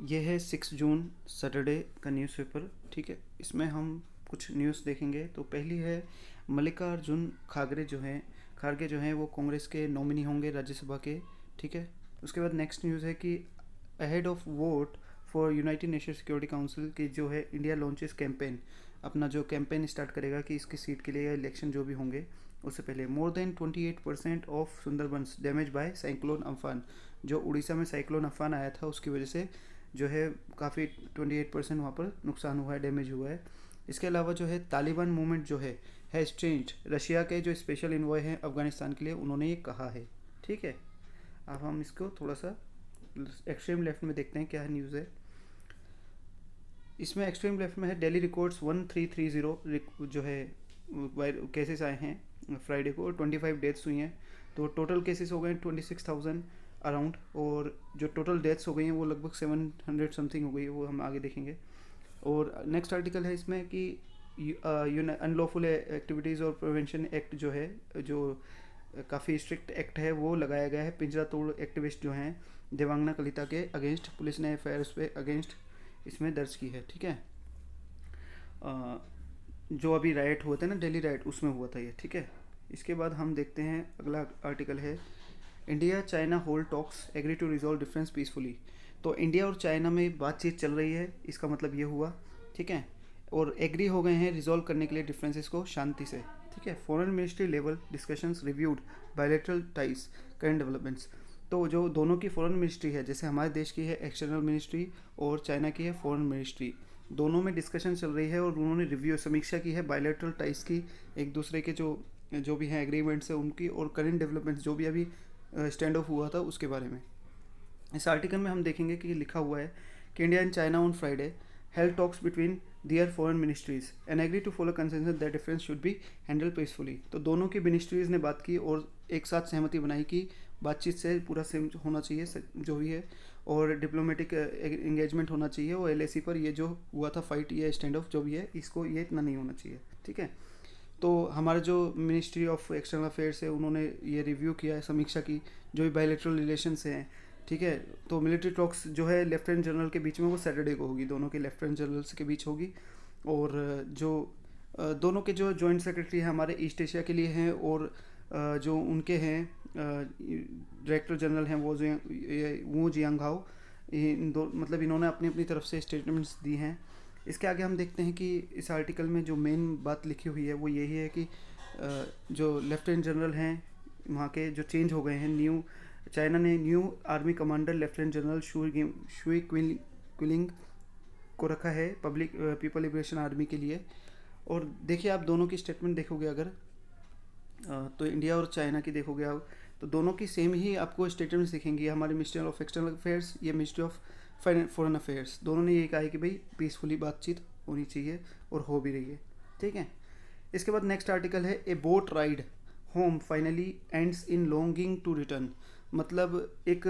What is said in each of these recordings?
ये है 6 जून सैटरडे का न्यूज़पेपर। ठीक है, इसमें हम कुछ न्यूज़ देखेंगे। तो पहली है, मल्लिकार्जुन खारगे जो हैं वो कांग्रेस के नॉमिनी होंगे राज्यसभा के। ठीक है, उसके बाद नेक्स्ट न्यूज़ है कि ahead of vote for United nation security council की जो है इंडिया लॉन्चेस कैंपेन, अपना जो कैंपेन स्टार्ट करेगा कि इसकी सीट के लिए इलेक्शन जो भी होंगे उससे पहले। More than 28% of Sundarbans damage bye cyclone Amphan, जो उड़ीसा में साइक्लोन अम्फान आया था उसकी वजह से जो है काफ़ी 28% वहाँ पर नुकसान हुआ है, डैमेज हुआ है। इसके अलावा जो है तालिबान मूवमेंट जो है चेंज, रशिया के जो स्पेशल इन्वॉय हैं अफ़गानिस्तान के लिए, उन्होंने ये कहा है। ठीक है, अब हम इसको थोड़ा सा एक्सट्रीम लेफ्ट में देखते हैं क्या है न्यूज़ है। इसमें एक्सट्रीम लेफ्ट में है दिल्ली रिकॉर्ड्स 1330 जो है केसेस आए हैं फ्राइडे को, 25 डेथ्स हुई हैं। तो टोटल केसेस हो गए 26,000 अराउंड, और जो टोटल डेथ्स हो गई हैं वो लगभग 700 समथिंग हो गई है, वो हम आगे देखेंगे। और नेक्स्ट आर्टिकल है इसमें कि अनलॉफुल एक्टिविटीज़ और प्रिवेंशन एक्ट जो है, जो काफ़ी स्ट्रिक्ट एक्ट है वो लगाया गया है पिंजरा तोड़ एक्टिविस्ट जो हैं देवांगना कलिता के अगेंस्ट। पुलिस ने एफ पे अगेंस्ट इसमें दर्ज की है। ठीक है, जो अभी राइट हुआ था ना, दिल्ली राइट, उसमें हुआ था ये। ठीक है, इसके बाद हम देखते हैं अगला आर्टिकल है, India China hold talks agree to resolve difference peacefully. तो इंडिया और चाइना में बातचीत चल रही है, इसका मतलब ये हुआ। ठीक है, और एग्री हो गए हैं रिजॉल्व करने के लिए डिफरेंसेस को शांति से। ठीक है, foreign ministry level discussions reviewed bilateral ties current developments. तो जो दोनों की फॉरेन मिनिस्ट्री है, जैसे हमारे देश की है एक्सटर्नल मिनिस्ट्री और चाइना की है फॉरेन मिनिस्ट्री, दोनों में डिस्कशन चल रही है और उन्होंने रिव्यू समीक्षा की है बायलैटरल टाइज की, एक दूसरे के जो भी हैं एग्रीमेंट्स है उनकी, और करंट डेवलपमेंट्स जो भी अभी स्टैंड ऑफ हुआ था उसके बारे में। इस आर्टिकल में हम देखेंगे कि लिखा हुआ है कि India and China on Friday held talks between their foreign ministries and agree to follow consensus that difference should be handle peacefully. तो दोनों की मिनिस्ट्रीज़ ने बात की और एक साथ सहमति बनाई कि बातचीत से पूरा सेम होना चाहिए जो भी है, और डिप्लोमेटिक एंगेजमेंट होना चाहिए, और एलएसी पर ये जो हुआ था फाइट या स्टैंड ऑफ जो भी है, इसको ये इतना नहीं होना चाहिए। ठीक है, तो हमारे जो मिनिस्ट्री ऑफ एक्सटर्नल अफेयर्स है उन्होंने ये रिव्यू किया है, समीक्षा की जो भी बायलैटरल रिलेशंस हैं। ठीक है, तो मिलिट्री टॉक्स जो है लेफ्टिनेंट जनरल के बीच में वो सैटरडे को होगी, दोनों के लेफ्टिनेंट जनरल्स के बीच होगी। और जो दोनों के जो जॉइंट सेक्रेटरी हैं हमारे ईस्ट एशिया के लिए हैं, और जो उनके हैं डायरेक्टर जनरल हैं वो जियांगहाओ, इन दो मतलब इन्होंने अपनी अपनी तरफ से स्टेटमेंट्स दी हैं। इसके आगे हम देखते हैं कि इस आर्टिकल में जो मेन बात लिखी हुई है वो यही है कि जो लेफ्टिनेंट जनरल हैं वहाँ के जो चेंज हो गए हैं, चाइना ने new army commander lieutenant general Shuey quilling को रखा है पीपल लिबरेशन आर्मी के लिए। और देखिए, आप दोनों की स्टेटमेंट देखोगे अगर तो इंडिया और चाइना की देखोगे आप, तो दोनों की सेम ही आपको स्टेटमेंट्स दिखेंगी। हमारे मिनिस्ट्री ऑफ एक्सटर्नल अफेयर्स, ये मिनिस्ट्री ऑफ फॉरेन अफेयर्स, दोनों ने ये कहा है कि भाई पीसफुली बातचीत होनी चाहिए, और हो भी रही है। ठीक है, इसके बाद नेक्स्ट आर्टिकल है, a boat ride home finally ends in longing to return. मतलब एक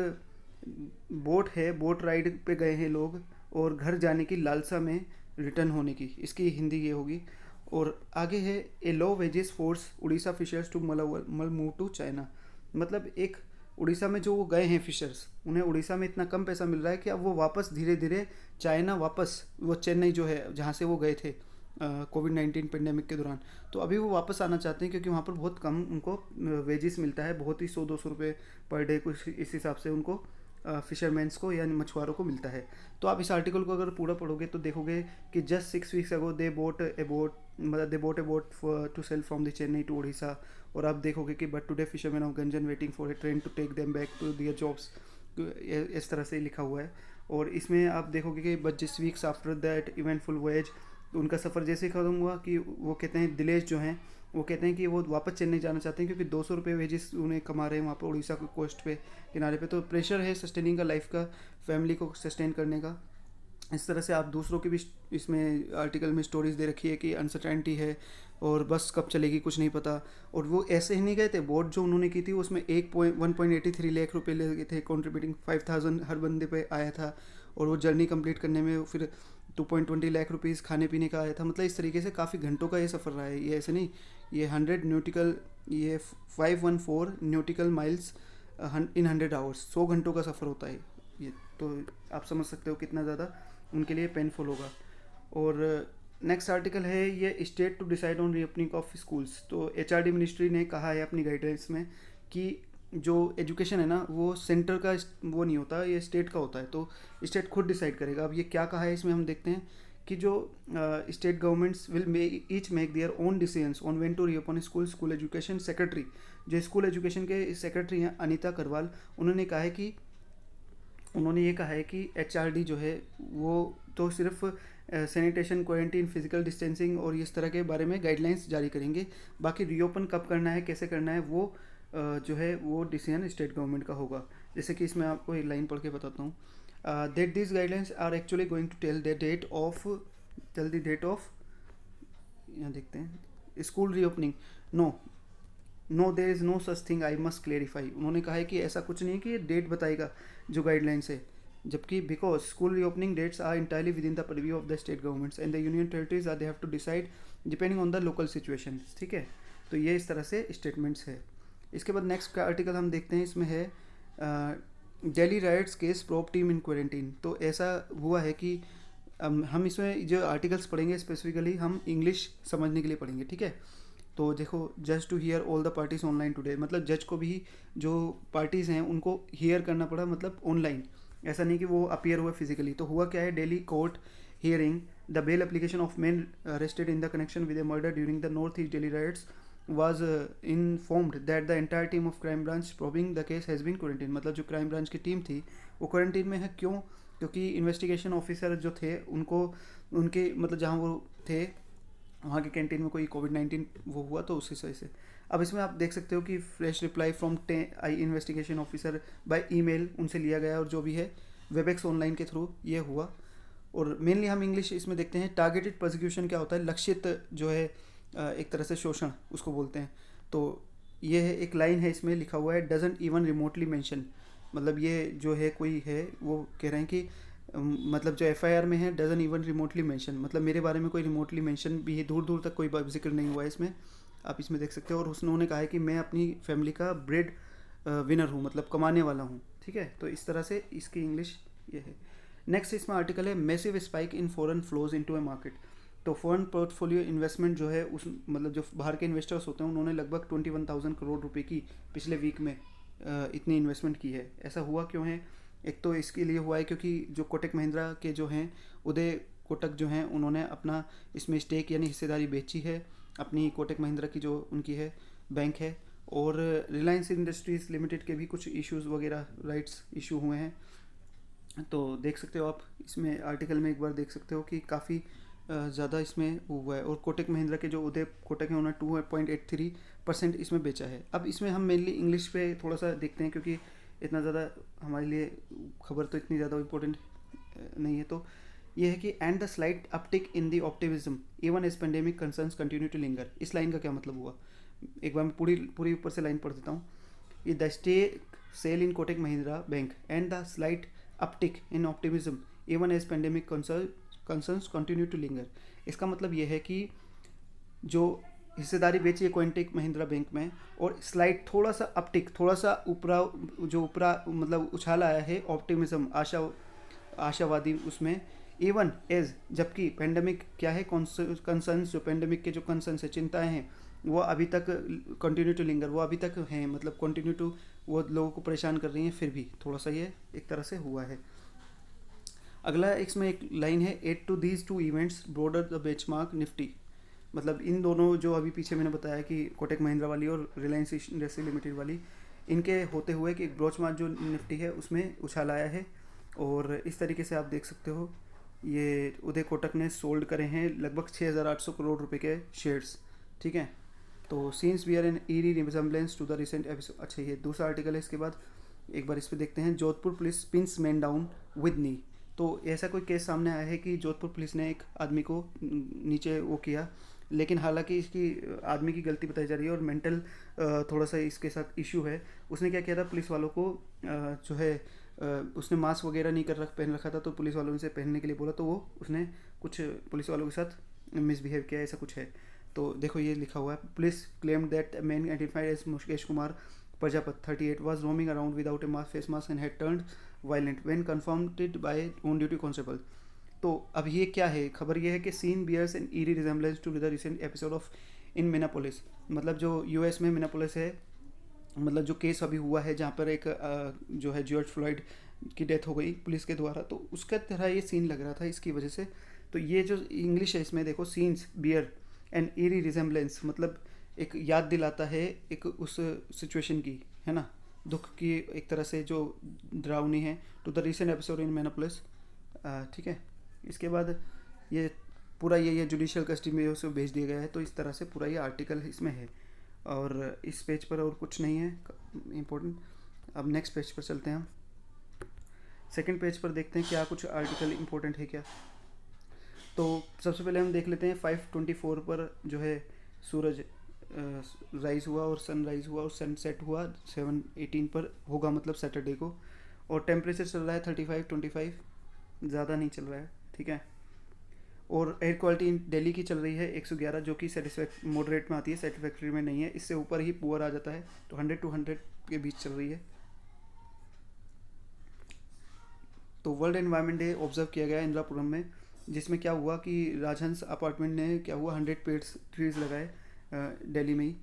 बोट है, बोट राइड पे गए हैं लोग और घर जाने की लालसा में रिटर्न होने की, इसकी हिंदी ये होगी। और आगे है, a low wages force Orissa fishers to मल मूव टू चाइना। मतलब एक उड़ीसा में जो वो गए हैं फिशर्स, उन्हें उड़ीसा में इतना कम पैसा मिल रहा है कि अब वो वापस धीरे धीरे चाइना, वापस वो चेन्नई जो है जहाँ से वो गए थे कोविड-19 पेंडेमिक के दौरान, तो अभी वो वापस आना चाहते हैं क्योंकि वहाँ पर बहुत कम उनको वेजेस मिलता है, बहुत ही 100-200 रुपये पर डे कुछ इस हिसाब से उनको फिशरमैन्स को या मछुआरों को मिलता है। तो आप इस आर्टिकल को अगर पूरा पढ़ोगे तो देखोगे कि just 6 weeks ago they boat a boat to sail from the Chennai to Orissa. और आप देखोगे कि but today fishermen of Ganjam waiting for a train to take them back to their jobs, इस तरह से लिखा हुआ है। और इसमें आप देखोगे कि बट जिस weeks after that eventful voyage, उनका सफ़र जैसे ही ख़त्म हुआ कि वो कहते हैं दिलेश जो हैं वो कहते हैं कि वो वापस चेन्नई जाना चाहते हैं क्योंकि 200 रुपये वेजेस उन्हें कमा रहे हैं वहाँ पर उड़ीसा के कोस्ट पे किनारे पे। तो प्रेशर है सस्टेनिंग का लाइफ का, फैमिली को सस्टेन करने का। इस तरह से आप दूसरों की भी इसमें आर्टिकल में स्टोरीज दे रखी है कि अनसर्टेनिटी है और बस कब चलेगी कुछ नहीं पता। और वो ऐसे ही नहीं गए थे, बोट जो उन्होंने की थी उसमें 1.83 लाख रुपये लगे थे, कॉन्ट्रीब्यूटिंग 5,000 हर बंदे पे आया था। और वो जर्नी कंप्लीट करने में फिर 2.20 लाख रुपीज़ खाने पीने का आया था। मतलब इस तरीके से काफ़ी घंटों का ये सफ़र रहा है। ये ऐसे नहीं, ये 514 न्यूटिकल माइल्स इन 100 आवर्स, 100 घंटों का सफ़र होता है ये। तो आप समझ सकते हो कितना ज़्यादा उनके लिए पेनफुल होगा। और नेक्स्ट आर्टिकल है ये state to decide on reopening of schools. तो एचआरडी मिनिस्ट्री ने कहा है अपनी गाइडेंस में कि जो एजुकेशन है ना वो सेंटर का वो नहीं होता, ये स्टेट का होता है, तो स्टेट खुद डिसाइड करेगा। अब ये क्या कहा है इसमें हम देखते हैं कि जो state governments will each make their own decisions on when to reopen school education secretary, जो स्कूल एजुकेशन के सेक्रेटरी हैं अनीता करवाल, उन्होंने ये कहा है कि एचआरडी जो है वो तो सिर्फ सैनिटेशन, क्वारंटीन, फिजिकल डिस्टेंसिंग और इस तरह के बारे में गाइडलाइंस जारी करेंगे। बाकी रीओपन कब करना है, कैसे करना है, वो जो है वो डिसीजन स्टेट गवर्नमेंट का होगा। जैसे कि इसमें आपको एक लाइन पढ़ के बताता हूँ, that this guidelines are actually going to tell the date of, यहाँ देखते हैं, school reopening. No there is no such thing, I must clarify. उन्होंने कहा है कि ऐसा कुछ नहीं कि ये डेट बताएगा जो गाइडलाइंस है, जबकि because school reopening dates are entirely within the purview of the state governments and the union territories are they have to decide depending on the local situation. ठीक है, तो ये इस तरह से स्टेटमेंट्स है। इसके बाद नेक्स्ट का आर्टिकल हम देखते हैं, इसमें है Delhi rights case probe team इन क्वारंटीन। तो ऐसा हुआ है कि हम इसमें जो आर्टिकल्स पढ़ेंगे स्पेसिफिकली हम इंग्लिश समझने के लिए पढ़ेंगे। ठीक है, तो देखो, जज to hear all the parties online today, मतलब जज को भी जो पार्टीज़ हैं उनको हियर करना पड़ा, मतलब ऑनलाइन, ऐसा नहीं कि वो अपीयर हुए फिजिकली। तो हुआ क्या है, daily court hearing the bail application of main arrested in the connection with A murder during the north east daily rights was informed that the entire team of crime branch probing the case has been quarantined। मतलब जो crime branch की team थी वो quarantine में है। क्यों? क्योंकि investigation officer जो थे उनको उनके मतलब जहाँ वो थे वहाँ के कैंटीन में कोई कोविड-19 वो हुआ, तो उसी वजह से। अब इसमें आप देख सकते हो कि fresh reply from I investigation officer by email उनसे लिया गया, और जो भी है वेबएक्स ऑनलाइन के थ्रू ये हुआ। और मेनली हम इंग्लिश इसमें देखते हैं। टारगेटेड प्रोसिक्यूशन क्या होता है, लक्षित जो है एक तरह से शोषण उसको बोलते हैं। तो ये है, एक लाइन है इसमें लिखा हुआ है, डजंट इवन रिमोटली मेंशन, मतलब ये जो है कोई है वो कह रहे हैं कि मतलब जो एफआईआर में है डजंट इवन रिमोटली मेंशन, मतलब मेरे बारे में कोई रिमोटली मेंशन भी है, दूर दूर तक कोई जिक्र नहीं हुआ है इसमें, आप इसमें देख सकते हो। और उन्होंने कहा है कि मैं अपनी फैमिली का ब्रेड विनर हूँ, मतलब कमाने वाला हूँ। ठीक है, तो इस तरह से इसकी इंग्लिश ये है। नेक्स्ट इसमें आर्टिकल है, massive spike in foreign flows into A market. तो फॉरेन पोर्टफोलियो इन्वेस्टमेंट जो है उस मतलब जो बाहर के इन्वेस्टर्स होते हैं उन्होंने लगभग 21,000 करोड़ रुपए की पिछले वीक में इतनी इन्वेस्टमेंट की है। ऐसा हुआ क्यों है? एक तो इसके लिए हुआ है क्योंकि जो कोटक महिंद्रा के जो हैं उदय कोटक जो हैं उन्होंने अपना इसमें स्टेक यानी हिस्सेदारी बेची है अपनी, कोटक महिंद्रा की जो उनकी है बैंक है। और रिलायंस इंडस्ट्रीज़ लिमिटेड के भी कुछ इश्यूज़ वगैरह राइट्स इशू हुए हैं। तो देख सकते हो आप इसमें आर्टिकल में एक बार देख सकते हो कि काफ़ी ज़्यादा इसमें हुआ है। और कोटक महिंद्रा के जो उदय कोटक है उन्होंने 2.83% इसमें बेचा है। अब इसमें हम मेनली इंग्लिश पे थोड़ा सा देखते हैं क्योंकि इतना ज़्यादा हमारे लिए खबर तो इतनी ज़्यादा इम्पोर्टेंट नहीं है। तो ये है कि and the slight uptick in the optimism even as pandemic concerns continue to linger. इस लाइन का क्या मतलब हुआ, एक बार मैं पूरी ऊपर से लाइन पढ़ देता हूँ। ये the stake sale in Kotak Mahindra bank and the slight uptick in optimism even as pandemic concerns continue to linger. इसका मतलब ये है कि जो हिस्सेदारी बेची है कोटक महिंद्रा बैंक में और स्लाइड थोड़ा सा अपटिक, थोड़ा सा ऊपरा मतलब उछाल आया है ऑप्टिमिज्म आशावादी उसमें, इवन एज जबकि पेंडेमिक क्या है कंसर्न्स, जो पेंडेमिक के जो कंसर्न्स है चिंताएं हैं वो अभी तक कंटिन्यू टू लिंगर, वो अभी तक हैं, मतलब कंटिन्यू टू वो लोगों को परेशान कर रही हैं, फिर भी थोड़ा सा ये एक तरह से हुआ है। अगला इसमें एक लाइन है, at to these two events broader the benchmark Nifty. मतलब इन दोनों जो अभी पीछे मैंने बताया कि कोटक महिंद्रा वाली और रिलायंस इंडस्ट्री लिमिटेड वाली, इनके होते हुए कि बेंचमार्क जो निफ्टी है उसमें उछाल आया है। और इस तरीके से आप देख सकते हो ये उदय कोटक ने सोल्ड करे हैं लगभग 6,800 करोड़ रुपए के शेयर्स। ठीक है, तो seems we are an eerie resemblance to the recent episode. अच्छा, ये दूसरा आर्टिकल है। इसके बाद एक बार इस पर देखते हैं, Jodhpur police pins man down with knee. तो ऐसा कोई केस सामने आया है कि जोधपुर पुलिस ने एक आदमी को नीचे वो किया, लेकिन हालांकि इसकी आदमी की गलती बताई जा रही है और मेंटल थोड़ा सा इसके साथ इशू है। उसने क्या किया था, पुलिस वालों को जो है उसने मास्क वगैरह नहीं पहन रखा था, तो पुलिस वालों से पहनने के लिए बोला, तो वो उसने कुछ पुलिस वालों के साथ मिसबिहेव किया, ऐसा कुछ है। तो देखो ये लिखा हुआ है, police claimed that man identified as Mukesh Kumar Prajapat 38 was roaming around without a face mask and had turned violent when confirmed by on duty constable. तो अब ये क्या है, खबर ये है कि scene bears an eerie resemblance to the recent episode of in Minneapolis. मतलब जो यूएस में मिनापोलिस है, मतलब जो केस अभी हुआ है जहाँ पर एक जो है जॉर्ज फ्लॉयड की डेथ हो गई पुलिस के द्वारा, तो उसका तरह ये सीन लग रहा था इसकी वजह से। तो ये जो इंग्लिश है इसमें देखो, seems bear an eerie resemblance, मतलब एक याद दिलाता है एक उस सिचुएशन की, है ना, दुख की एक तरह से जो डरावनी है, to the recent episode in Minneapolis. ठीक है, इसके बाद ये पूरा ये जुडिशियल कस्टडी में उसे भेज दिया गया है। तो इस तरह से पूरा ये आर्टिकल इसमें है, और इस पेज पर और कुछ नहीं है इम्पोर्टेंट। अब नेक्स्ट पेज पर चलते हैं हम। सेकंड पेज पर देखते हैं क्या कुछ आर्टिकल इम्पोर्टेंट है क्या। तो सबसे पहले हम देख लेते हैं 5:24 पर जो है सूरज राइज़ हुआ और सन राइज़ हुआ और सनसेट हुआ 7:18 पर होगा, मतलब सैटरडे को। और टेम्परेचर चल रहा है 35-25, ज़्यादा नहीं चल रहा है, ठीक है। और एयर क्वालिटी दिल्ली की चल रही है 111, जो कि मॉडरेट में आती है, सेटिस्फैक्ट्री में नहीं है, इससे ऊपर ही पुअर आ जाता है। तो 100 के बीच चल रही है। तो वर्ल्ड एनवायरनमेंट डे ऑब्जर्व किया गया इंदिरापुरम में, जिसमें क्या हुआ कि राजहंस अपार्टमेंट ने क्या हुआ 100 ट्रीज लगाए दिल्ली में ही।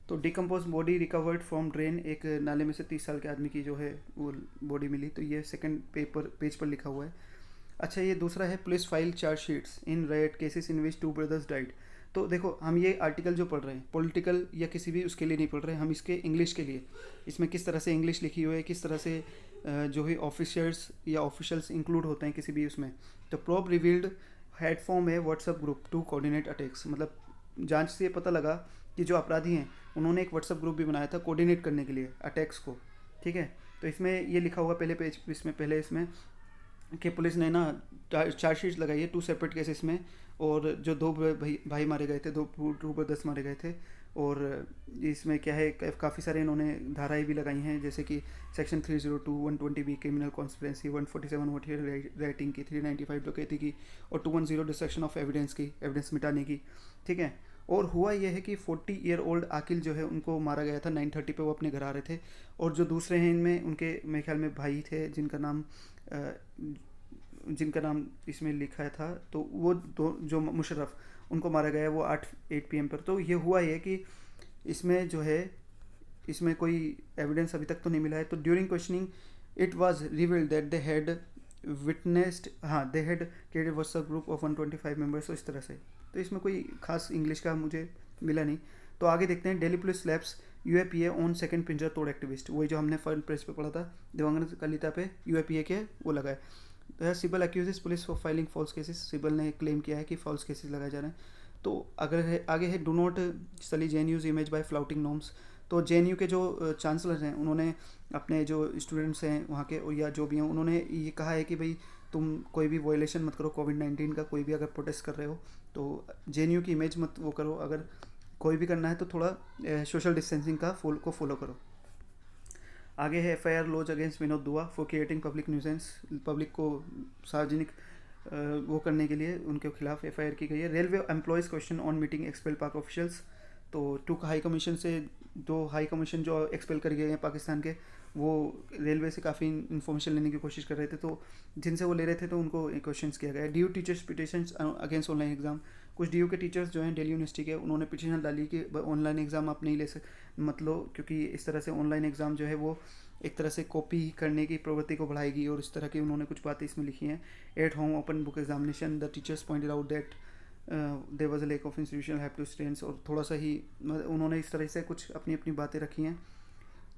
तो decompose body recovered from drain, एक नाले में से 30 साल के आदमी की जो है वो बॉडी मिली। तो ये सेकंड पेज पर लिखा हुआ है। अच्छा, ये दूसरा है police file chargesheets in riot cases in which 2 brothers died. तो देखो, हम ये आर्टिकल जो पढ़ रहे हैं पॉलिटिकल या किसी भी उसके लिए नहीं पढ़ रहे हैं, हम इसके इंग्लिश के लिए, इसमें किस तरह से इंग्लिश लिखी हुई है, किस तरह से जो है ऑफिसर्स या ऑफिशियल्स इंक्लूड होते हैं किसी भी उसमें। तो प्रोब रिवील्ड हेड फॉर्म है WhatsApp group to coordinate attacks, मतलब जांच से पता लगा कि जो अपराधी हैं उन्होंने एक व्हाट्सएप ग्रुप भी बनाया था कोऑर्डिनेट करने के लिए अटैक्स को, ठीक है। तो इसमें ये लिखा हुआ पहले पेज इसमें कि पुलिस ने ना चार्जशीट लगाई है 2 सेपरेट केसेस में, और जो 2 भाई मारे गए थे, 2 ब्रदर्स मारे गए थे। और इसमें क्या है, काफ़ी सारे इन्होंने धाराएं भी लगाई हैं, जैसे कि section 302 120B criminal conspiracy, 147 material writing की, 395 डकैती की, और 210 डिस्ट्रक्शन ऑफ एविडेंस की, एविडेंस मिटाने की, ठीक है। और हुआ यह है कि 40 ईयर ओल्ड आकिल जो है उनको मारा गया था 9:30 पे, वो अपने घर आ रहे थे। और जो दूसरे हैं इनमें, उनके मेरे ख्याल में भाई थे जिनका नाम इसमें लिखा था, तो वो दो जो मुशर्रफ, उनको मारा गया है वो 8 PM पर। तो ये हुआ है कि इसमें जो है, इसमें कोई एविडेंस अभी तक तो नहीं मिला है। तो during questioning it was revealed that they had witnessed, they had created WhatsApp group of 125 members. तो इस तरह से, तो इसमें कोई खास इंग्लिश का मुझे मिला नहीं। तो आगे देखते हैं। Delhi police slaps UAPA on second पिंजरा तोड़ एक्टिविस्ट, वही जो हमने फर्स्ट प्रेस पे पढ़ा था, दिवंगत कलिता पे UAPA के वो लगाए। Sibal accuses police for filing false cases, Sibal ने क्लेम किया है कि फॉल्स केसेस लगाए जा रहे हैं। तो अगर है आगे है, do not study JNU's image by flouting norms. तो JNU के जो चांसलर हैं उन्होंने अपने जो स्टूडेंट्स हैं वहाँ के, और या जो भी हैं, उन्होंने ये कहा है कि भाई तुम कोई भी वायलेशन मत करो कोविड-19 का, कोई भी अगर प्रोटेस्ट कर रहे हो तो JNU की इमेज मत वो करो, अगर कोई भी करना है तो थोड़ा सोशल डिस्टेंसिंग का फॉलो करो। आगे है FIR लॉज अगेंस्ट विनोद दुआ for creating public nuisance, public को सार्वजनिक वो करने के लिए उनके खिलाफ FIR की गई है। Railway employees question on meeting expel पाक ऑफिशियल्स। तो 2 हाई कमीशन से 2 हाई कमीशन जो एक्सपेल कर गए हैं पाकिस्तान के, वो रेलवे से काफ़ी इन्फॉर्मेशन लेने की कोशिश कर रहे थे, तो जिनसे वो ले रहे थे तो उनको क्वेश्चन किया गया। DU teachers petitions against online exam. कुछ DU के टीचर्स जो हैं दिल्ली यूनिवर्सिटी के, उन्होंने पिटिशन डाली कि ऑनलाइन एग्ज़ाम आप नहीं ले सकते, मतलब क्योंकि इस तरह से ऑनलाइन एग्ज़ाम जो है वो एक तरह से कॉपी करने की प्रवृत्ति को बढ़ाएगी, और इस तरह की उन्होंने कुछ बातें इसमें लिखी हैं। At home open book examination, the teachers pointed out that there was a lack of institutional have to students, और थोड़ा सा ही उन्होंने इस तरह से कुछ अपनी अपनी बातें रखी हैं।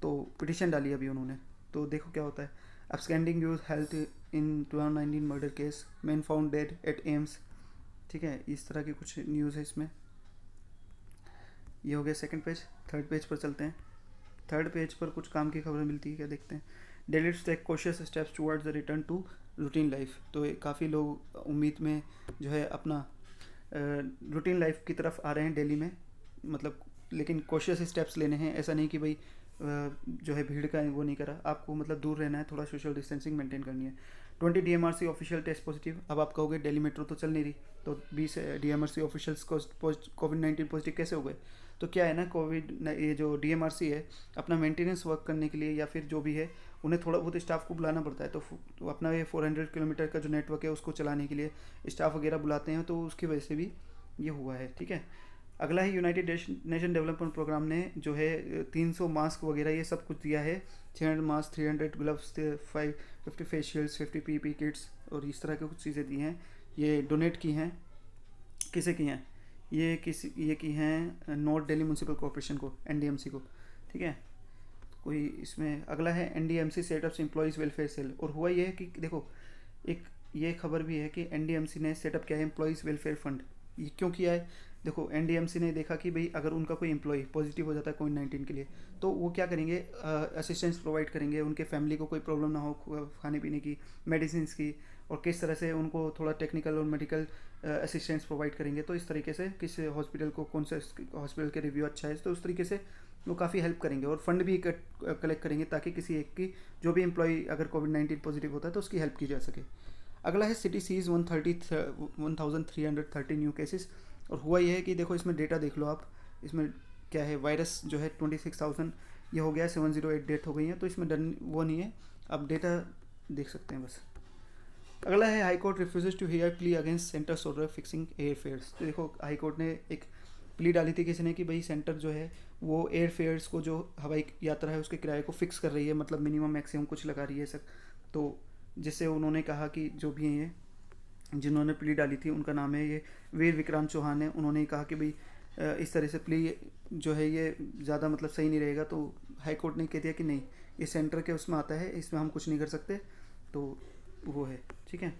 तो पिटिशन डाली अभी उन्होंने, तो देखो क्या होता है। Absconding youth held in 2019 murder case, man found dead at AIIMS, ठीक है। इस तरह की कुछ न्यूज़ है इसमें। ये हो गया सेकंड पेज। थर्ड पेज पर चलते हैं। थर्ड पेज पर कुछ काम की खबरें मिलती है, क्या देखते हैं। Delhi to take cautious steps towards the return to routine life. तो काफ़ी लोग उम्मीद में जो है अपना रूटीन लाइफ की तरफ आ रहे हैं दिल्ली में, मतलब लेकिन कॉशियस स्टेप्स लेने हैं। ऐसा नहीं कि भाई जो है भीड़ का वो नहीं करा, आपको मतलब दूर रहना है, थोड़ा सोशल डिस्टेंसिंग मेंटेन करनी है। 20 DMRC ऑफिशियल टेस्ट पॉजिटिव। अब आप कहोगे दिल्ली मेट्रो तो चल नहीं रही, तो 20 DMRC ऑफिशियल्स कोविड-19 पॉजिटिव कैसे हो गए। तो क्या है ना, ये जो DMRC है अपना मेंटेनेंस वर्क करने के लिए या फिर जो भी है उन्हें थोड़ा बहुत स्टाफ को बुलाना पड़ता है, तो अपना ये 400 किलोमीटर का जो नेटवर्क है उसको चलाने के लिए स्टाफ वगैरह बुलाते हैं, तो उसकी वजह से भी ये हुआ है, ठीक है। अगला है यूनाइटेड नेशन डेवलपमेंट प्रोग्राम ने जो है 300 मास्क वगैरह ये सब कुछ दिया है, 600 masks, 300 gloves, 50 facials, 50 PP kits और इस तरह की कुछ चीज़ें दी हैं, ये डोनेट की हैं। किसे की हैं? ये की हैं नॉर्थ दिल्ली म्यूनसिपल कॉर्पोरेशन को, एनडीएमसी को, ठीक है। कोई इसमें अगला है NDMC sets up employees welfare cell, और हुआ ये है कि देखो एक ये खबर भी है कि एनडीएमसी ने सेटअप किया है एम्प्लॉयज़ वेलफेयर फंड। ये क्यों किया है? देखो एनडीएमसी ने देखा कि भाई अगर उनका कोई एम्प्लॉय पॉजिटिव हो जाता है कोविड-19 के लिए, तो वो क्या करेंगे, असिस्टेंस प्रोवाइड करेंगे, उनके फैमिली को कोई प्रॉब्लम ना हो खाने पीने की, मेडिसिन की, और किस तरह से उनको थोड़ा टेक्निकल और मेडिकल असिस्टेंस प्रोवाइड करेंगे। तो इस तरीके से किस हॉस्पिटल को कौन सा हॉस्पिटल के रिव्यू अच्छा है, तो उस तरीके से वो काफ़ी हेल्प करेंगे, और फंड भी कलेक्ट करेंगे ताकि किसी एक की जो भी एम्प्लॉय अगर कोविड-19 पॉजिटिव होता है तो उसकी हेल्प की जा सके। अगला है सिटी सीज 1330 न्यू केसेस, और हुआ ये है कि देखो इसमें डेटा देख लो आप, इसमें क्या है, वायरस जो है 26,000 ये हो गया, 708 डेथ हो गई है, तो इसमें डर वो नहीं है, आप डेटा देख सकते हैं बस। अगला है high court refuses to hear plea against centre's order fixing air fares. तो देखो हाई कोर्ट ने एक प्ली डाली थी किसी ने कि भाई सेंटर जो है वो एयर फेयर्स को, जो हवाई यात्रा है उसके किराए को फिक्स कर रही है, मतलब मिनिमम मैक्सिमम कुछ लगा रही है सब। तो जिससे उन्होंने कहा कि जो भी हैं ये जिन्होंने प्ली डाली थी उनका नाम है ये वीर विक्रांत चौहान है, उन्होंने कहा कि भाई इस तरह से प्ली जो है ये ज़्यादा मतलब सही नहीं रहेगा। तो हाई कोर्ट ने कह दिया कि नहीं, ये सेंटर के उसमें आता है, इसमें हम कुछ नहीं कर सकते, तो वो है, ठीक है।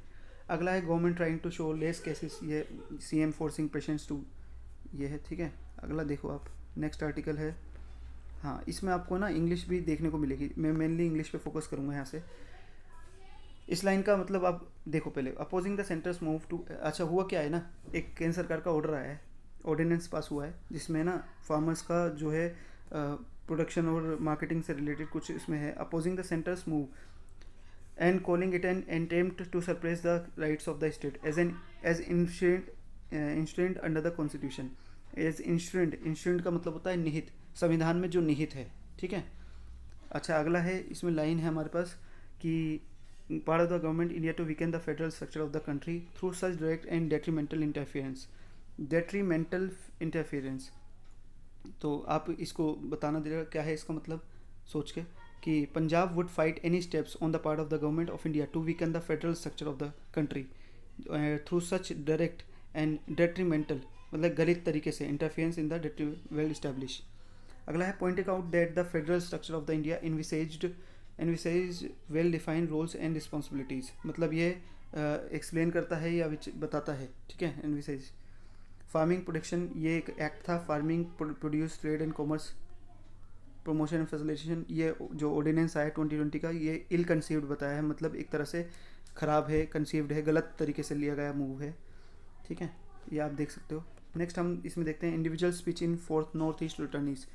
अगला है government trying to show less cases, ये सीएम फोर्सिंग पेशेंट्स टू, ये है, ठीक है। अगला देखो आप, नेक्स्ट आर्टिकल है, हाँ इसमें आपको ना इंग्लिश भी देखने को मिलेगी, मैं मेनली इंग्लिश पे फोकस करूँगा यहाँ से। इस लाइन का मतलब आप देखो पहले, opposing the centre's move to, अच्छा हुआ क्या है ना, एक केंद्र सरकार का ऑर्डर आया है, ऑर्डिनेंस पास हुआ है, जिसमें ना फार्मर्स का जो है प्रोडक्शन और मार्केटिंग से रिलेटेड कुछ इसमें है। Opposing the centre's move and calling it an attempt to suppress the rights of the state as instrument under the constitution, as instrument का मतलब होता है निहित, संविधान में जो निहित है, ठीक है। अच्छा अगला है, इसमें लाइन है हमारे पास कि part of the government India to weaken the federal structure of the country through such direct and detrimental interference। तो आप इसको बताना दे रहा क्या है इसका मतलब सोच के, कि Punjab would fight any steps on the part of the government of India to weaken the federal structure of the country through such direct and detrimental, मतलब गलत तरीके से, interference in the well establish. अगला है pointing out that the federal structure of the India envisages well defined roles and responsibilities, मतलब ये explain करता है या बताता है, ठीक है। इनविसेज फार्मिंग प्रोडक्शन, ये एक एक्ट था, farming produce trade and commerce promotion and facilitation, ये जो ऑर्डिनेंस आया 2020 का, ये इल कंसीव्ड बताया है, मतलब एक तरह से ख़राब है, कंसीव्ड है, गलत तरीके से लिया गया मूव है, ठीक है, ये आप देख सकते हो। नेक्स्ट हम इसमें देखते हैं individual speech in 4th North East returnees,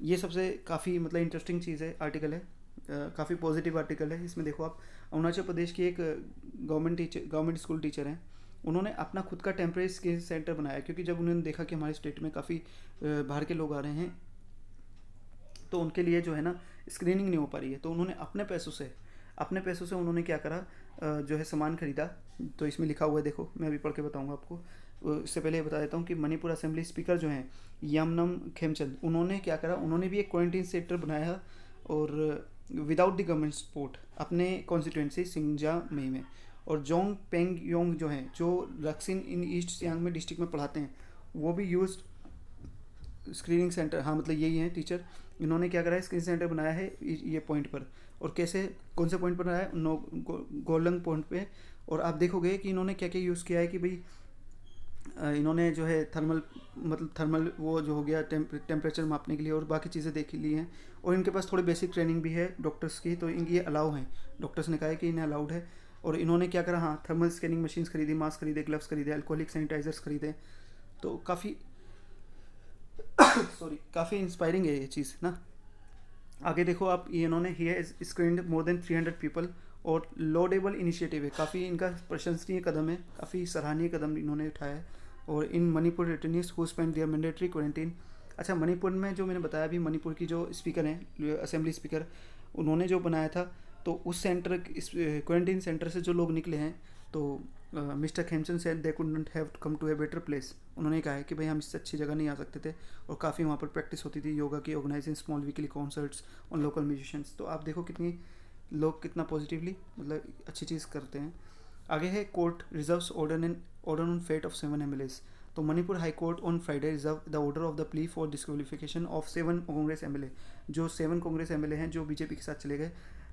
ये सबसे काफ़ी मतलब इंटरेस्टिंग चीज़ है, आर्टिकल है, काफ़ी पॉजिटिव आर्टिकल है। इसमें देखो आप, अरुणाचल प्रदेश की एक गवर्नमेंट स्कूल टीचर हैं, उन्होंने अपना खुद का टेम्परेरी स्किल सेंटर बनाया, क्योंकि जब उन्होंने देखा कि हमारे स्टेट में काफ़ी बाहर के लोग आ रहे हैं, तो उनके लिए जो है ना स्क्रीनिंग नहीं हो पा रही है, तो उन्होंने अपने पैसों से उन्होंने क्या करा, जो है सामान खरीदा। तो इसमें लिखा हुआ है, देखो मैं अभी पढ़ के बताऊंगा आपको, इससे पहले बता देता हूँ कि मणिपुर असेंबली स्पीकर जो हैं यामनम खेमचंद, उन्होंने क्या करा, उन्होंने भी एक क्वारंटीन सेंटर बनाया, और विदाउट द गवर्नमेंट सपोर्ट अपने कॉन्स्टिट्यूंसी सिंगजा में, और जोंग पेंग योंग जो हैं, जो रक्सिन इन ईस्ट सियांग में डिस्ट्रिक्ट में पढ़ाते हैं, वो भी यूज स्क्रीनिंग सेंटर, हाँ मतलब यही है टीचर, इन्होंने क्या करा है, स्क्रीन सेंटर बनाया है ये पॉइंट पर। और कैसे, कौन से पॉइंट पर बनाया है, गोलंग पॉइंट पे। और आप देखोगे कि इन्होंने क्या क्या यूज़ किया है, कि भाई इन्होंने जो है थर्मल वो जो हो गया टेम्परेचर मापने के लिए, और बाकी चीज़ें देख ली हैं, और इनके पास थोड़ी बेसिक ट्रेनिंग भी है डॉक्टर्स की, तो ये अलाउ हैं, डॉक्टर्स ने कहा है कि इन्हें अलाउड है। और इन्होंने क्या करा, हाँ थर्मल स्कैनिंग मशीन्स खरीदी, मास्क खरीदे, ग्लव्स खरीदे, अल्कोहलिक सैनिटाइजर्स खरीदे, तो काफ़ी काफ़ी इंस्पायरिंग है ये चीज़ ना। आगे देखो आप, ये इन्होंने ही स्क्रीन्ड मोर देन 300 पीपल, और लोडेबल इनिशिएटिव है, काफ़ी इनका प्रशंसनीय कदम है, काफ़ी सराहनीय कदम इन्होंने उठाया है। और in Manipur returnees who spend their mandatory quarantine, अच्छा मणिपुर में जो मैंने बताया अभी, मणिपुर की जो स्पीकर हैं असेंबली स्पीकर, उन्होंने जो बनाया था, तो उस सेंटर, इस क्वारंटीन सेंटर से जो लोग निकले हैं, तो mister Khemchand said they could not have come to a better place. उन्होंने कहा है कि भाई हम इससे अच्छी जगह नहीं आ सकते थे, और काफ़ी वहाँ पर प्रैक्टिस होती थी योगा की, organising small weekly concerts on local musicians. तो आप देखो कितनी लोग कितना पॉजिटिवली मतलब अच्छी चीज़ करते हैं। आगे है court reserves order on fate of 7 MLAs। तो Manipur high court on Friday reserve the order of the plea for disqualification of 7 Congress MLA। जो 7 कांग्रेस MLA हैं जो बीजेपी के साथ चले गए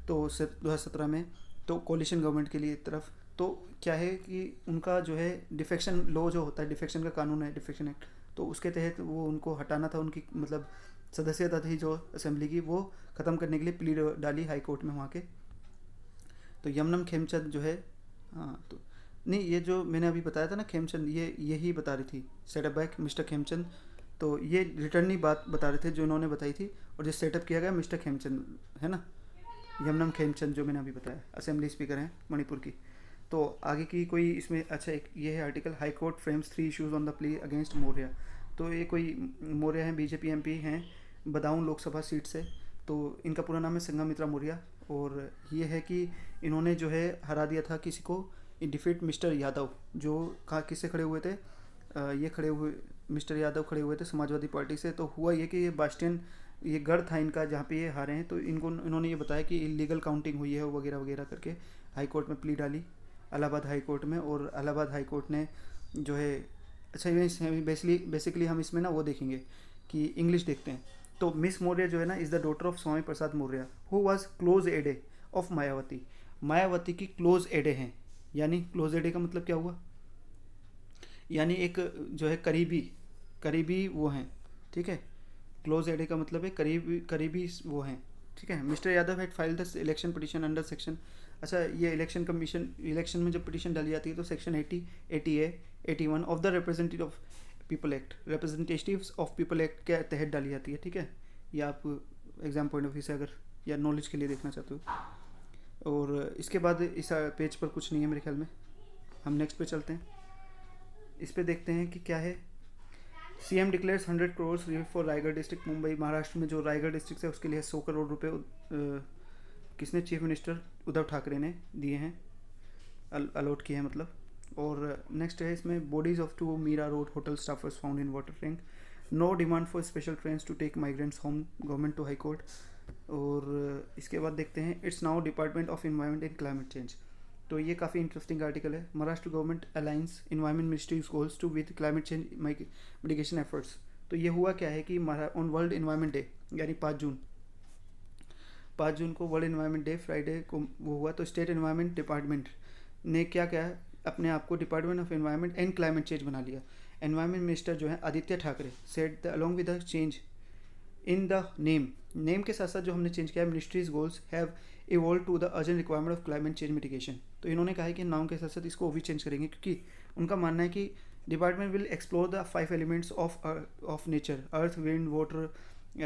तो 2017 में, तो कोलिशन गवर्नमेंट के लिए तरफ। तो क्या है कि उनका जो है डिफेक्शन लॉ जो होता है, डिफेक्शन का कानून है, डिफेक्शन एक्ट, तो उसके तहत वो उनको हटाना था, उनकी मतलब सदस्यता थी जो असेंबली की, वो ख़त्म करने के लिए प्ली डाली हाई कोर्ट में वहाँ के। तो यमनम खेमचंद जो है, हाँ तो नहीं, ये जो मैंने अभी बताया था ना खेमचंद, ये यही बता रही थी, सेटअप बैक मिस्टर खेमचंद। तो ये रिटर्नी बात बता रहे थे जो इन्होंने बताई थी, और जो सेटअप किया गया मिस्टर खेमचंद है ना, यमनम खेमचंद जो मैंने अभी बताया, असेंबली स्पीकर हैं मणिपुर की। तो आगे की कोई इसमें अच्छा एक ये है article, high court frames 3 issues on the plea against Maurya. तो ये कोई मौर्य हैं, बीजेपी MP हैं बदाऊं लोकसभा सीट से। तो इनका पूरा नाम है संघमित्रा मौर्य, और ये है कि इन्होंने जो है हरा दिया था किसी को, डिफीट मिस्टर यादव, जो कहाँ किससे खड़े हुए थे, ये खड़े हुए मिस्टर यादव खड़े हुए थे समाजवादी पार्टी से। तो हुआ ये कि ये बास्टियन, ये गढ़ था इनका जहाँ पे ये हारे हैं, तो इन्होंने ये बताया कि इलीगल काउंटिंग हुई है वगैरह वगैरह करके हाई कोर्ट में प्ली डाली, इलाहाबाद हाई कोर्ट में। और इलाहाबाद हाई कोर्ट ने जो है, अच्छा बेसिकली हम इसमें ना वो देखेंगे कि इंग्लिश देखते हैं। तो मिस मौर्य जो है ना is the daughter of Swami Prasad Maurya who was close aide of Mayawati. Mayawati की क्लोज एडे हैं, यानी क्लोज एडे का मतलब क्या हुआ, यानी एक जो है करीबी वो हैं, ठीक है। क्लोज एडे का मतलब है करीबी वो हैं, ठीक है। Mister Yadav had file the election petition under section, अच्छा ये इलेक्शन में जब पिटीशन डाली जाती है तो section 80, 80A, 81 of the representative of people act, representatives of people act के तहत डाली जाती है, ठीक है। ये आप एग्जाम पॉइंट ऑफ व्यू से अगर या नॉलेज के लिए देखना चाहते हो। और इसके बाद इस पेज पर कुछ नहीं है मेरे ख्याल में, हम नेक्स्ट पे चलते हैं। इस पे देखते हैं कि क्या है। CM declares 100 crore relief for Raigarh district. Mumbai Maharashtra में जो रायगढ़ डिस्ट्रिक्ट है उसके लिए 100 करोड़ रुपए किसने, चीफ मिनिस्टर उद्धव ठाकरे ने दिए हैं, अलॉट किए हैं मतलब। और नेक्स्ट है इसमें, bodies of 2 Mira Road hotel staffers found in water tank, no demand for special trains to take migrants home, government to high court. और इसके बाद देखते हैं, it's now department of environment and climate change. तो ये काफ़ी इंटरेस्टिंग आर्टिकल है। Maharashtra government aligns environment ministry's goals to with climate change mitigation efforts. तो ये हुआ क्या है कि ऑन वर्ल्ड इन्वायरमेंट डे यानी 5 जून को वर्ल्ड इन्वायरमेंट डे फ्राइडे को वो हुआ, तो स्टेट इन्वायरमेंट डिपार्टमेंट ने क्या किया, अपने आप को department of environment and climate change बना लिया। एनवायरमेंट मिनिस्टर जो है Aaditya Thackeray said the along with the change in the name के साथ साथ जो हमने चेंज किया है, ministry's goals have evolve to the urgent requirement of climate change mitigation. तो इन्होंने कहा है कि नाम के साथ साथ इसको भी चेंज करेंगे, क्योंकि उनका मानना है कि department will explore the 5 elements of nature, earth, wind, water,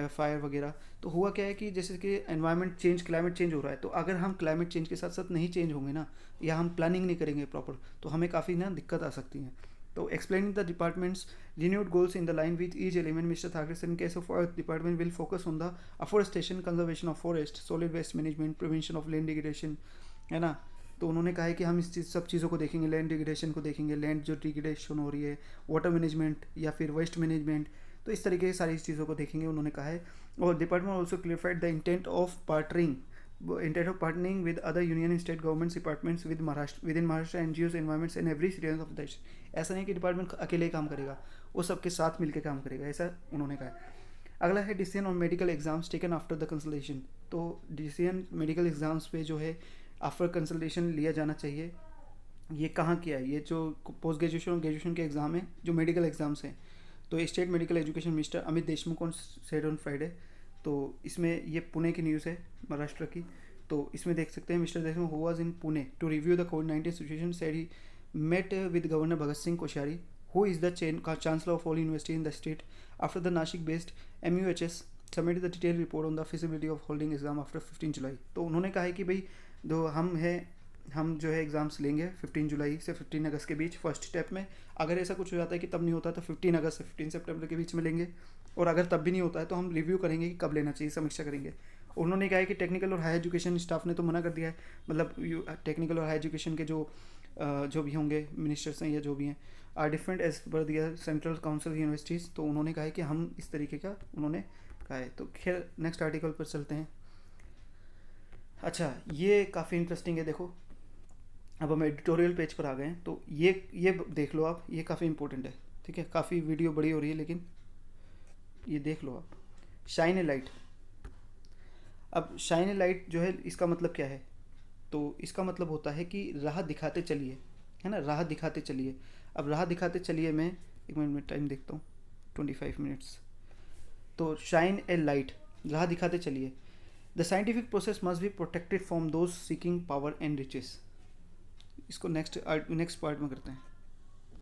fire वगैरह। तो हुआ क्या है कि जैसे कि एनवायरनमेंट चेंज, क्लाइमेट चेंज हो रहा है, तो अगर हम क्लाइमेट चेंज के साथ साथ नहीं चेंज होंगे ना, या हम प्लानिंग नहीं करेंगे प्रॉपर, तो हमें काफ़ी ना दिक्कत आ सकती है। तो explaining the departments renewed goals in the line with each element, Mr. Thakre said in case of earth department will focus on the afforestation, conservation of forest, solid waste management, prevention of land degradation, है ना। तो उन्होंने कहा है कि हम इस सब चीज़ों को देखेंगे, लैंड डिग्रेडेशन को देखेंगे, लैंड जो डिग्रेडेशन हो रही है, वाटर मैनेजमेंट या फिर वेस्ट मैनेजमेंट, तो इस तरीके की सारी चीज़ों को देखेंगे उन्होंने कहा है। और department also clarified the intent of partnering with other union and state governments departments within Maharashtra NGOs, environments and every citizen of the देश। ऐसा नहीं कि डिपार्टमेंट अकेले काम करेगा, वो सबके साथ मिलकर काम करेगा, ऐसा उन्होंने कहा। अगला है decision on medical exams taken after the consultation. तो डिसीजन मेडिकल एग्जाम्स पे जो है आफ्टर कंसल्टेशन लिया जाना चाहिए। ये कहाँ किया है, ये जो पोस्ट ग्रेजुएशन और ग्रेजुएशन के एग्ज़ाम हैं, जो मेडिकल एग्जाम्स हैं, तो state medical education minister Amit Deshmukh on said on Friday. तो इसमें ये पुणे की न्यूज़ है, महाराष्ट्र की। तो इसमें देख सकते हैं, mister Deshmukh who was in Pune to review the कोविड-19 situation said he met with Governor Bhagat Singh Koshari, who is the Chancellor of all university in the state, after the Nashik-based MUHS submitted the detailed report on the feasibility of holding exam after 15 जुलाई। तो उन्होंने कहा है कि भाई हम जो है exams लेंगे 15 जुलाई से 15 अगस्त के बीच फर्स्ट स्टेप में। अगर ऐसा कुछ हो जाता है कि तब नहीं होता तो 15 अगस्त से 15 सितंबर के बीच में लेंगे, और अगर तब भी नहीं होता है तो हम रिव्यू करेंगे कि कब लेना चाहिए, समीक्षा करेंगे। उन्होंने कहा है कि टेक्निकल और हाई एजुकेशन स्टाफ ने तो मना कर दिया है, मतलब टेक्निकल और हाई एजुकेशन के जो भी होंगे मिनिस्टर्स हैं या जो भी हैं आर डिफरेंट एज पर दिया सेंट्रल काउंसिल यूनिवर्सिटीज़, तो उन्होंने कहा है कि हम इस तरीके का उन्होंने कहा है। तो खैर नेक्स्ट आर्टिकल पर चलते हैं। अच्छा, ये काफ़ी इंटरेस्टिंग है। देखो अब हम एडिटोरियल पेज पर आ गए हैं, तो ये देख लो आप, ये काफ़ी इंपॉर्टेंट है, ठीक है। काफ़ी वीडियो बड़ी हो रही है लेकिन ये देख लो आप। शाइन ए लाइट। अब शाइन ए लाइट जो है इसका मतलब क्या है, तो इसका मतलब होता है कि राह दिखाते चलिए, है ना, राह दिखाते चलिए। अब राह दिखाते चलिए मैं एक मिनट में टाइम देखता हूँ, 25 मिनट्स। तो शाइन ए लाइट, राह दिखाते चलिए। The scientific process must be protected from those seeking power and riches. इसको नेक्स्ट पार्ट में करते हैं।